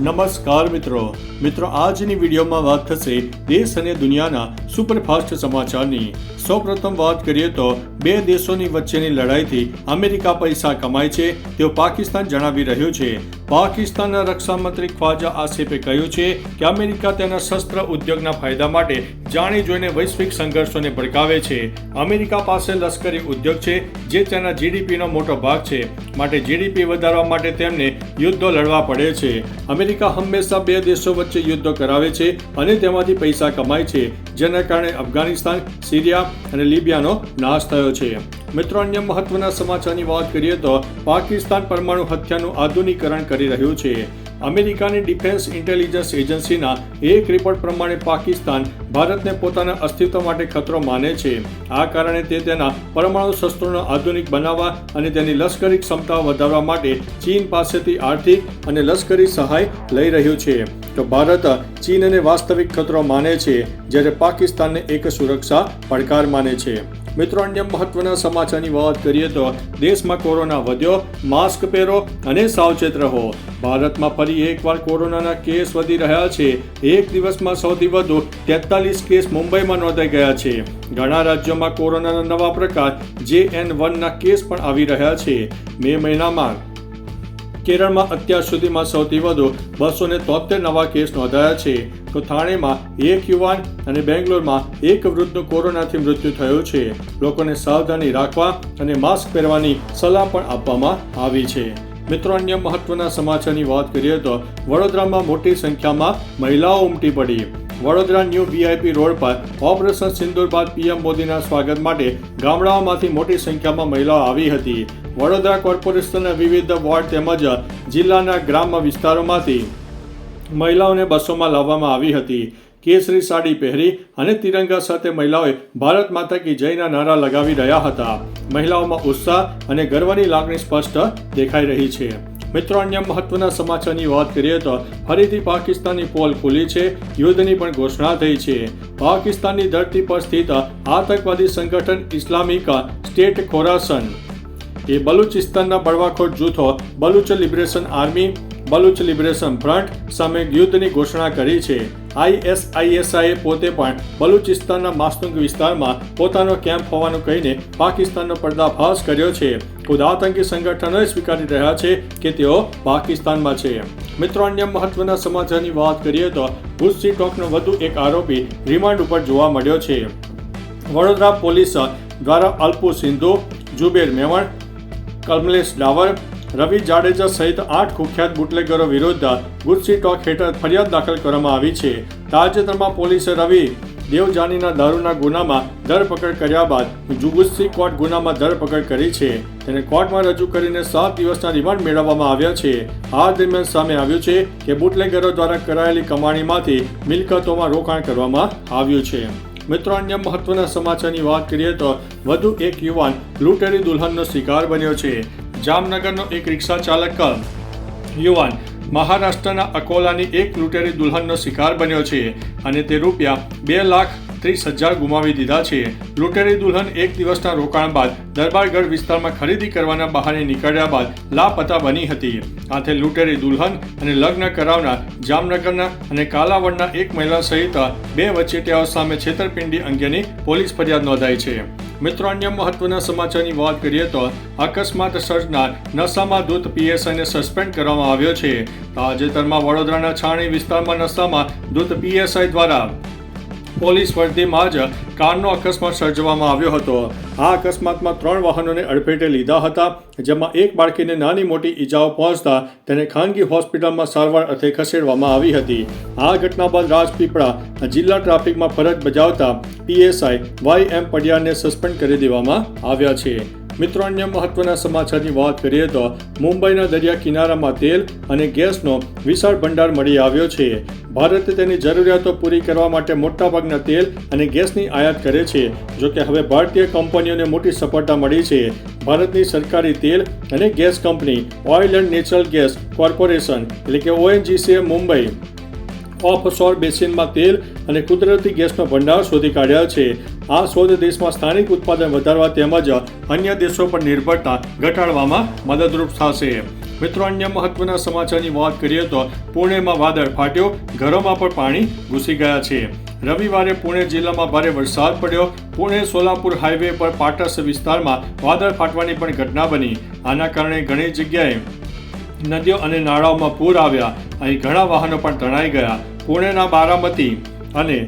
નમસ્કાર મિત્રો આજની વિડીયોમાં વાત થશે દેશ અને દુનિયાના સુપરફાસ્ટ સમાચારની। સૌપ્રથમ વાત કરીએ તો બે દેશોની વચ્ચેની લડાઈથી અમેરિકા પૈસા કમાય છે તેવું પાકિસ્તાન જણાવી રહ્યું છે। પાકિસ્તાનના રક્ષા મંત્રી ખ્વાજા આસિફે કહ્યું છે કે અમેરિકા તેના શસ્ત્ર ઉદ્યોગના ફાયદા માટે જાણી જોઈને વૈશ્વિક સંઘર્ષોને ભડકાવે છે। અમેરિકા પાસે લશ્કરી ઉદ્યોગ છે જે તેના જીડીપીનો મોટો ભાગ છે, માટે જીડીપી વધારવા માટે તેમને યુદ્ધો લડવા પડે છે। અમેરિકા હંમેશા બે દેશો વચ્ચે યુદ્ધો કરાવે છે અને તેમાંથી પૈસા કમાય છે, જેના કારણે અફઘાનિસ્તાન, સિરિયા અને લિબિયાનો નાશ થયો છે। મિત્રો, અન્ય મહત્વના સમાચારની વાત કરીએ તો પાકિસ્તાન પરમાણુ હથિયારનું આધુનિકરણ કરી રહ્યું છે। અમેરિકાની ડિફેન્સ ઇન્ટેલિજન્સ એજન્સીના એક રિપોર્ટ પ્રમાણે પાકિસ્તાન ભારતને પોતાના અસ્તિત્વ માટે ખતરો માને છે। આ કારણે તે તેના પરમાણુ શસ્ત્રોનો આધુનિક બનાવવા અને તેની લશ્કરી ક્ષમતાઓ વધારવા માટે ચીન પાસેથી આર્થિક અને લશ્કરી સહાય લઈ રહ્યું છે। તો ભારત ચીનને વાસ્તવિક ખતરો માને છે, જ્યારે પાકિસ્તાનને એક સુરક્ષા પડકાર માને છે। મિત્રો, અન્ય મહત્વના સમાચારની વાત કરીએ તો દેશમાં કોરોના વધ્યો, માસ્ક પહેરો અને સાવચેત રહો। ભારતમાં ફરી એકવાર કોરોનાના કેસ વધી રહ્યા છે। એક દિવસમાં સૌથી વધુ 43 કેસ મુંબઈમાં નોંધાઈ ગયા છે। ઘણા રાજ્યોમાં કોરોનાના નવા પ્રકાર JN1ના કેસ પણ આવી રહ્યા છે। મે મહિનામાં કેરળમાં અત્યાર સુધીમાં સૌથી વધુ 273 નવા કેસ નોંધાયા છે। તો થાણેમાં એક યુવાન અને બેંગ્લોરમાં એક વૃદ્ધનું કોરોનાથી મૃત્યુ થયું છે। લોકોને સાવધાની રાખવા અને માસ્ક પહેરવાની સલાહ પણ આપવામાં આવી છે। મિત્રો, અન્ય મહત્વના સમાચારની વાત કરીએ તો વડોદરામાં મોટી સંખ્યામાં મહિલાઓ ઉમટી પડી। વડોદરા ન્યૂ VIP રોડ પર ઓપરેશન સિંદૂર બાદ PM મોદીના સ્વાગત માટે ગામડાઓમાંથી મોટી સંખ્યામાં મહિલાઓ આવી હતી। વડોદરા કોર્પોરેશનના વિવિધ વોર્ડ તેમજ જિલ્લાના ગ્રામ્ય વિસ્તારોમાંથી મહિલાઓને બસોમાં લાવવામાં આવી હતી। કેસરી સાડી પહેરી અને તિરંગા સાથે મહિલાઓએ ભારત માતા કી જયના નારા લગાવી રહ્યા હતા। મહિલાઓમાં ઉત્સાહ અને ગર્વની લાગણી સ્પષ્ટ દેખાઈ રહી છે। મિત્રો, અન્ય મહત્વના સમાચારની વાત કરીએ તો ફરીથી પાકિસ્તાનની પોલ ખુલી છે, યુદ્ધની પણ ઘોષણા થઈ છે। પાકિસ્તાનની ધરતી પર સ્થિત આતંકવાદી સંગઠન ઇસ્લામિક સ્ટેટ ખોરાસન એ બલુચિસ્તાનના બળવાખોર જૂથો Baloch liberation army, Baloch liberation front સામે યુદ્ધની ઘોષણા કરી છે। ISISએ પોતે પણ બલુચિસ્તાનના માસ્તુંગ વિસ્તારમાં પોતાનો કેમ્પ હોવાનું કહીને પાકિસ્તાનનો પર્દાફાશ કર્યો છે। ખુદ આતંકી સંગઠનોએ સ્વીકારી રહ્યા છે કે તેઓ પાકિસ્તાનમાં છે। મિત્રો, અન્ય મહત્વના સમાચારની વાત કરીએ તો ગુસ્સી ટોકનો વધુ એક આરોપી રિમાન્ડ ઉપર જોવા મળ્યો છે। વડોદરા પોલીસ દ્વારા અલ્પુ સિંધુ, જુબેર મેવણ, કમલેશ ડાવર, રવિ જાડેજા સહિત 8 કુખ્યાત બુટલેગરો વિરુદ્ધ ગુસ્સી ટોક હેઠળ ફરિયાદ દાખલ કરવામાં આવી છે। તાજેતરમાં પોલીસે રવિ દેવજાનીના દારૂના ગુનામાં ધરપકડ કર્યા બાદ ગુસ્સી કોર્ટ ગુનામાં ધરપકડ કરી છે। તેને કોર્ટમાં રજૂ કરીને 7 દિવસના રિમાન્ડ મેળવવામાં આવ્યા છે। આ દરમિયાન સામે આવ્યું છે કે બુટલેગરો દ્વારા કરાયેલી કમાણીમાંથી મિલકતોમાં રોકાણ કરવામાં આવ્યું છે। મિત્રો, અન્ય મહત્વના સમાચારની વાત કરીએ તો વધુ એક યુવાન લૂંટેરી દુલ્હનનો શિકાર બન્યો છે। જામનગરનો એક રિક્ષા ચાલક યુવાન મહારાષ્ટ્રના અકોલાની એક લૂંટેરી દુલ્હનનો શિકાર બન્યો છે અને તે ₹2,30,000 ગુમાવી દીધા છે। લૂંટેરી દુલ્હન એક દિવસના રોકાણ બાદ દરબારગઢ વિસ્તારમાં ખરીદી કરવાના બહાને નીકળ્યા બાદ લાપતા બની હતી। આથી લૂંટેરી દુલ્હન અને લગ્ન કરાવનાર જામનગરના અને કાલાવડના એક મહિલા સહિત 2 વચેટિયાઓ સામે છેતરપિંડી અંગેની પોલીસ ફરિયાદ નોંધાઈ છે। મિત્રો, અન્ય મહત્વના સમાચારની વાત કરીએ તો અકસ્માત સર્જનાર નશામાં ધૂત PSIને સસ્પેન્ડ કરવામાં આવ્યો છે। તાજેતરમાં વડોદરાના છાણી વિસ્તારમાં નશામાં ધૂત PSI દ્વારા પોલીસ વર્દીમાં જ કારનો અકસ્માત સર્જવામાં આવ્યો હતો। આ અકસ્માતમાં 3 વાહનોને અડફેટે લીધા હતા, જેમાં એક બાળકીને નાની મોટી ઈજાઓ પહોંચતા તેને ખાનગી હોસ્પિટલમાં સારવાર અર્થે ખસેડવામાં આવી હતી। આ ઘટના બાદ રાજપીપળા જિલ્લા ટ્રાફિકમાં ફરજ બજાવતા PSI YM પડિયારને સસ્પેન્ડ કરી દેવામાં આવ્યા છે। મિત્રો, અન્ય મહત્વના સમાચારની વાત કરીએ તો મુંબઈના દરિયા કિનારામાં તેલ અને ગેસનો વિશાળ ભંડાર મળી આવ્યો છે। ભારતે તેની જરૂરિયાતો પૂરી કરવા માટે મોટાભાગના તેલ અને ગેસની આયાત કરે છે। જોકે હવે ભારતીય કંપનીઓને મોટી સફળતા મળી છે। ભારતની સરકારી તેલ અને gas company oil and natural gas corporation એટલે કે ONGCએ મુંબઈ ઓફશોર બેસિનમાં તેલ અને કુદરતી ગેસનો ભંડાર શોધી કાઢ્યા છે। આ શોધ દેશમાં સ્થાનિક ઉત્પાદન વધારવા તેમજ અન્ય દેશો પર નિર્ભરતા ઘટાડવામાં મદદરૂપ થશે। મિત્રો, અન્ય મહત્વના સમાચારની વાત કરીએ તો પુણેમાં વાદળ ફાટ્યો, ઘરોમાં પણ પાણી ઘૂસી ગયા છે. રવિવારે પુણે જિલ્લામાં ભારે વરસાદ પડ્યો. પુણે સોલાપુર હાઈવે પર પાટસ વિસ્તારમાં વાદળ ફાટવાની પણ ઘટના બની. આના કારણે ઘણી જગ્યાએ નદીઓ અને નાળાઓમાં પૂર આવ્યા. અહીં ઘણા વાહનો પણ તણાઈ ગયા. પુણેના બારામતી અને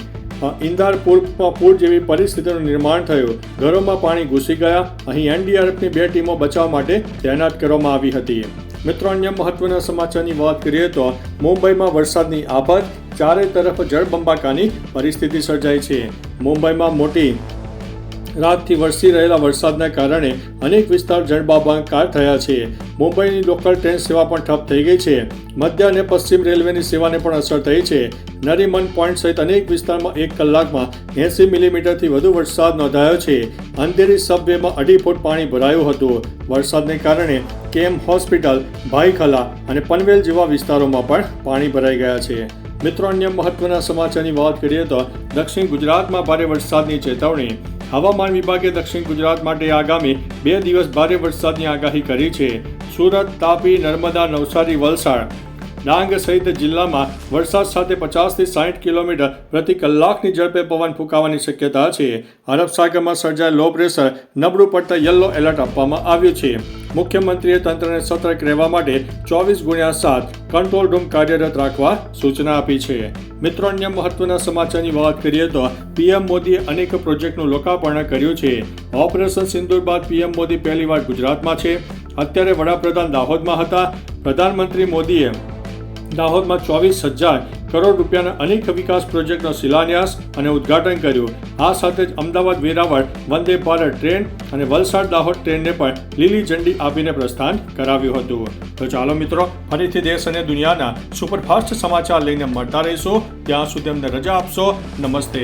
ઇન્દારપુરમાં પૂર જેવી પરિસ્થિતિનું નિર્માણ થયું. ઘરોમાં પાણી ઘૂસી ગયા. અહીં એનડીઆરએફની 2 ટીમો બચાવ માટે તૈનાત કરવામાં આવી હતી. મિત્રો, અન્ય મહત્વના સમાચારની વાત કરીએ તો મુંબઈમાં વરસાદની આફત, ચારે તરફ જળબંબાકારની પરિસ્થિતિ સર્જાઈ છે. મુંબઈમાં મોટી રાતથી વરસી રહેલા વરસાદના કારણે અનેક વિસ્તાર જળબંબાકાર થયા છે. મુંબઈની લોકલ ટ્રેન સેવા પણ ઠપ થઈ ગઈ છે. મધ્ય અને પશ્ચિમ રેલવેની સેવાને પણ અસર થઈ છે. નરીમન પોઈન્ટ સહિત અનેક વિસ્તારમાં 1 કલાકમાં 80 મિલીમીટરથી વધુ વરસાદ નોંધાયો છે. અંધેરી સબવેમાં 2.5 ફૂટ પાણી ભરાયું હતું. વરસાદને કારણે કેમ હોસ્પિટલ, ભાઈખલા અને પનવેલ જેવા વિસ્તારોમાં પણ પાણી ભરાઈ ગયા છે. મિત્રો, અન્ય મહત્વના સમાચારની વાત કરીએ તો દક્ષિણ ગુજરાતમાં ભારે વરસાદની ચેતવણી. હવામાન વિભાગે દક્ષિણ ગુજરાત માટે આગામી 2 દિવસ ભારે વરસાદની આગાહી કરી છે. સુરત, તાપી, નર્મદા, નવસારી, વલસાડ, ડાંગ સહિત જિલ્લામાં વરસાદ સાથે 50 થી 60 કિલોમીટર પ્રતિ કલાકની ઝડપે પવન ફૂંકાવાની શક્યતા છે. અરબ સાગરમાં સર્જાયેલ લો પ્રેશર નબળું પડતા યલો એલર્ટ આપવામાં આવ્યું છે. મુખ્યમંત્રીએ તંત્રને સતર્ક રહેવા માટે 24/7 કંટ્રોલ રૂમ કાર્યરત રાખવા સૂચના આપી છે. મિત્રો, અન્ય મહત્વના સમાચારની વાત કરીએ તો પીએમ મોદીએ અનેક પ્રોજેક્ટનું લોકાર્પણ કર્યું છે. ઓપરેશન સિંદૂર બાદ પીએમ મોદી પહેલીવાર ગુજરાતમાં છે. અત્યારે વડાપ્રધાન દાહોદમાં હતા. પ્રધાનમંત્રી મોદીએ દાહોદમાં 24,000 કરોડ રૂપિયાના અનેક વિકાસ પ્રોજેક્ટનો શિલાન્યાસ અને ઉદ્ઘાટન કર્યું. આ સાથે જ અમદાવાદ વેરાવળ વંદે ભારત ટ્રેન અને વલસાડ દાહોદ ટ્રેનને પણ લીલી ઝંડી આપીને પ્રસ્થાન કરાવ્યું હતું. તો ચાલો મિત્રો, ફરીથી દેશ અને દુનિયાના સુપરફાસ્ટ સમાચાર લઈને મળતા રહીશું. ત્યાં સુધી અમને રજા આપશો. નમસ્તે.